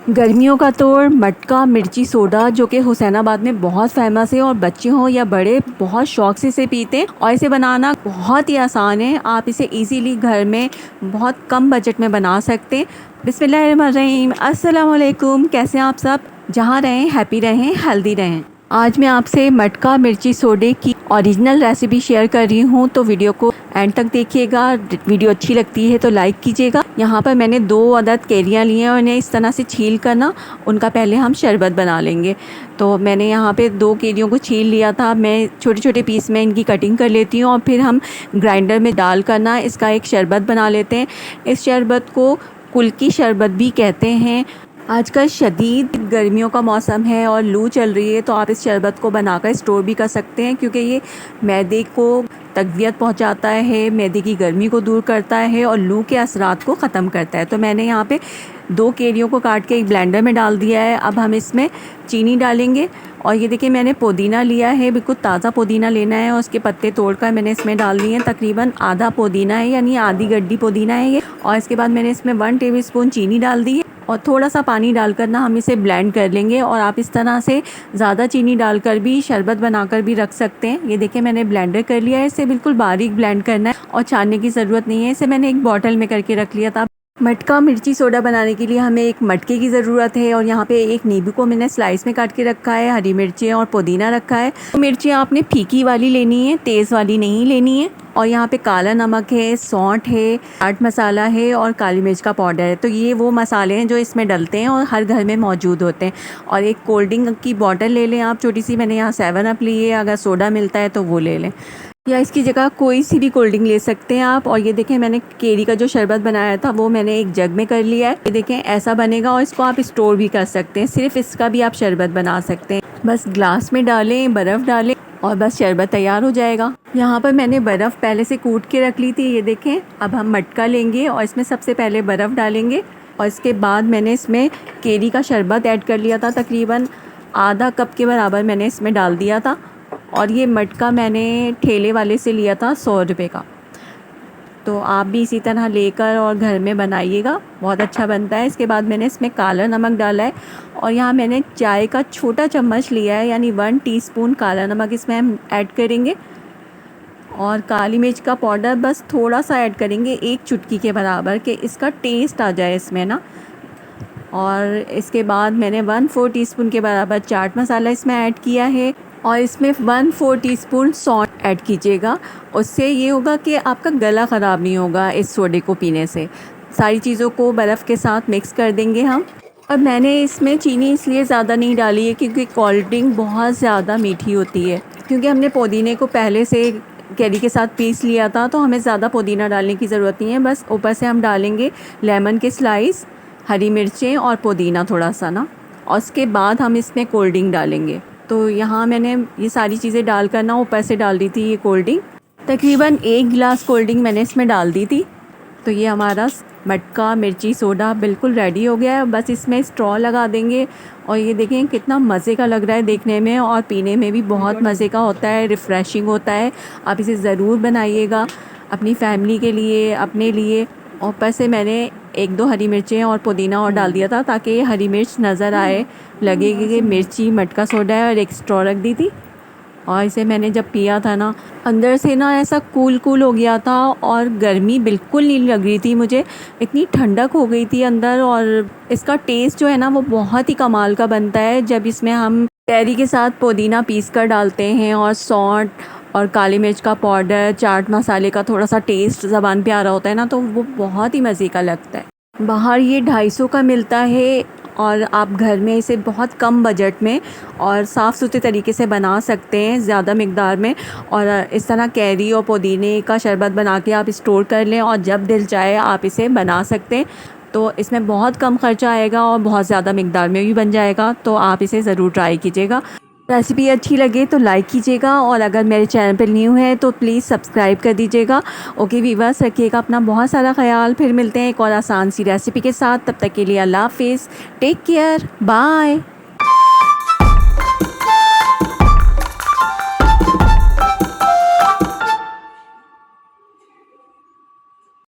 गर्मियों का तोड़ मटका मिर्ची सोडा जो कि हुसैनाबाद में बहुत फेमस है और बच्चे हों या बड़े बहुत शौक से इसे पीते हैं और इसे बनाना बहुत ही आसान है। आप इसे इजीली घर में बहुत कम बजट में बना सकते हैं। बिस्मिल्लाहिर्रहमानिर्रहीम, अस्सलाम वालेकुम। कैसे हैं आप सब? जहाँ रहें हैप्पी रहें, हेल्दी रहें। आज मैं आपसे मटका मिर्ची सोडे की ओरिजिनल रेसिपी शेयर कर रही हूँ, तो वीडियो को एंड तक देखिएगा। वीडियो अच्छी लगती है तो लाइक कीजिएगा। यहाँ पर मैंने 2 अदद कैरियाँ ली हैं और इन्हें इस तरह से छील कर ना उनका पहले हम शरबत बना लेंगे। तो मैंने यहाँ पे 2 कैरियों को छील लिया था। मैं छोटे छोटे पीस में इनकी कटिंग कर लेती हूँ और फिर हम ग्राइंडर में डाल कर ना इसका एक शरबत बना लेते हैं। इस शरबत को कुल्की शरबत भी कहते हैं। आजकल शदीद गर्मियों का मौसम है और लू चल रही है, तो आप इस शरबत को बनाकर स्टोर भी कर सकते हैं, क्योंकि ये मैदे को तक़वियत पहुंचाता है, मैदे की गर्मी को दूर करता है और लू के असरात को ख़त्म करता है। तो मैंने यहाँ पे 2 कैरियों को काट के एक ब्लेंडर में डाल दिया है। अब हम इसमें चीनी डालेंगे और ये देखिए मैंने पुदीना लिया है, बिल्कुल ताज़ा पुदीना लेना है और उसके पत्ते तोड़कर मैंने इसमें डाल दिए हैं। तकरीबन आधा पुदीना है, यानी आधी गड्डी पुदीना है ये। और इसके बाद मैंने इसमें 1 टेबल स्पून चीनी डाल दी है और थोड़ा सा पानी डालकर ना हम इसे ब्लेंड कर लेंगे। और आप इस तरह से ज़्यादा चीनी डालकर भी शरबत बनाकर भी रख सकते हैं। ये देखिए मैंने ब्लेंडर कर लिया है। इसे बिल्कुल बारीक ब्लेंड करना है और छानने की ज़रूरत नहीं है। इसे मैंने एक बॉटल में करके रख लिया था। मटका मिर्ची सोडा बनाने के लिए हमें एक मटके की ज़रूरत है और यहाँ पे एक नींबू को मैंने स्लाइस में काट के रखा है, हरी मिर्चें और पुदीना रखा है। तो मिर्ची आपने फीकी वाली लेनी है, तेज़ वाली नहीं लेनी है। और यहाँ पे काला नमक है, सौंठ है, चाट मसाला है और काली मिर्च का पाउडर है। तो ये वो मसाले हैं जो इसमें डलते हैं और हर घर में मौजूद होते हैं। और एक कोल्ड ड्रिंक की बॉटल ले लें आप छोटी सी। मैंने यहाँ 7 अप ली है, अगर सोडा मिलता है तो वो ले लें, या इसकी जगह कोई सी भी कोल्ड ड्रिंक ले सकते हैं आप। और ये देखें मैंने केरी का जो शरबत बनाया था वो मैंने एक जग में कर लिया है। ये देखें ऐसा बनेगा और इसको आप स्टोर भी कर सकते हैं। सिर्फ इसका भी आप शरबत बना सकते हैं। बस ग्लास में डालें, बर्फ़ डालें और बस शरबत तैयार हो जाएगा। यहाँ पर मैंने बर्फ़ पहले से कूट के रख ली थी। ये देखें अब हम मटका लेंगे और इसमें सबसे पहले बर्फ़ डालेंगे और इसके बाद मैंने इसमें केरी का शरबत ऐड कर लिया था। तकरीबन आधा कप के बराबर मैंने इसमें डाल दिया था। और ये मटका मैंने ठेले वाले से लिया था 100 रुपये का। तो आप भी इसी तरह लेकर और घर में बनाइएगा, बहुत अच्छा बनता है। इसके बाद मैंने इसमें काला नमक डाला है और यहाँ मैंने चाय का छोटा चम्मच लिया है, यानी 1 टीस्पून काला नमक इसमें हम ऐड करेंगे। और काली मिर्च का पाउडर बस थोड़ा सा ऐड करेंगे, 1 चुटकी के बराबर, कि इसका टेस्ट आ जाए इसमें ना। और इसके बाद मैंने 1/4 टीस्पून के बराबर चाट मसाला इसमें ऐड किया है और इसमें 1/4 टीस्पून सौंठ ऐड कीजिएगा। उससे ये होगा कि आपका गला ख़राब नहीं होगा इस सोडे को पीने से। सारी चीज़ों को बर्फ़ के साथ मिक्स कर देंगे हम। और मैंने इसमें चीनी इसलिए ज़्यादा नहीं डाली है क्योंकि कोल्ड ड्रिंक बहुत ज़्यादा मीठी होती है। क्योंकि हमने पुदीने को पहले से कैरी के साथ पीस लिया था, तो हमें ज़्यादा पुदीना डालने की ज़रूरत नहीं है। बस ऊपर से हम डालेंगे लेमन के स्लाइस, हरी मिर्चें और पुदीना थोड़ा सा ना। और उसके बाद हम इसमें कोल्ड ड्रिंक डालेंगे। तो यहाँ मैंने ये सारी चीज़ें डालकर ना ऊपर से डाल दी थी ये कोल्ड ड्रिंक। तकरीबन 1 गिलास कोल्ड ड्रिंक मैंने इसमें डाल दी थी। तो ये हमारा मटका मिर्ची सोडा बिल्कुल रेडी हो गया है। बस इसमें स्ट्रॉ लगा देंगे और ये देखें कितना मज़े का लग रहा है देखने में और पीने में भी बहुत मज़े का होता है, रिफ़्रेशिंग होता है। आप इसे ज़रूर बनाइएगा अपनी फैमिली के लिए, अपने लिए। और ऊपर से मैंने 1-2 हरी मिर्चें और पुदीना और डाल दिया था ताकि ये हरी मिर्च नज़र आए, लगे कि मिर्ची मटका सोडा है। और एक स्ट्रॉ रख दी थी और इसे मैंने जब पिया था ना, अंदर से ना ऐसा कूल कूल हो गया था और गर्मी बिल्कुल नहीं लग रही थी मुझे, इतनी ठंडक हो गई थी अंदर। और इसका टेस्ट जो है ना वो बहुत ही कमाल का बनता है जब इसमें हम कैरी के साथ पुदीना पीस कर डालते हैं और सौंठ और काली मिर्च का पाउडर, चाट मसाले का थोड़ा सा टेस्ट ज़बान पे आ रहा होता है ना, तो वो बहुत ही मज़े का लगता है। बाहर ये 250 का मिलता है और आप घर में इसे बहुत कम बजट में और साफ़ सुथरे तरीके से बना सकते हैं, ज़्यादा मिकदार में। और इस तरह कैरी और पुदीने का शरबत बना के आप स्टोर कर लें और जब दिल चाहे आप इसे बना सकते हैं। तो इसमें बहुत कम खर्चा आएगा और बहुत ज़्यादा मिकदार में भी बन जाएगा। तो आप इसे ज़रूर ट्राई कीजिएगा। रेसिपी अच्छी लगे तो लाइक कीजिएगा और अगर मेरे चैनल पर न्यू है तो प्लीज़ सब्सक्राइब कर दीजिएगा। ओके वीवर्स, रखिएगा अपना बहुत सारा ख्याल। फिर मिलते हैं एक और आसान सी रेसिपी के साथ। तब तक के लिए अल्लाह हाफिज़, टेक केयर, बाय।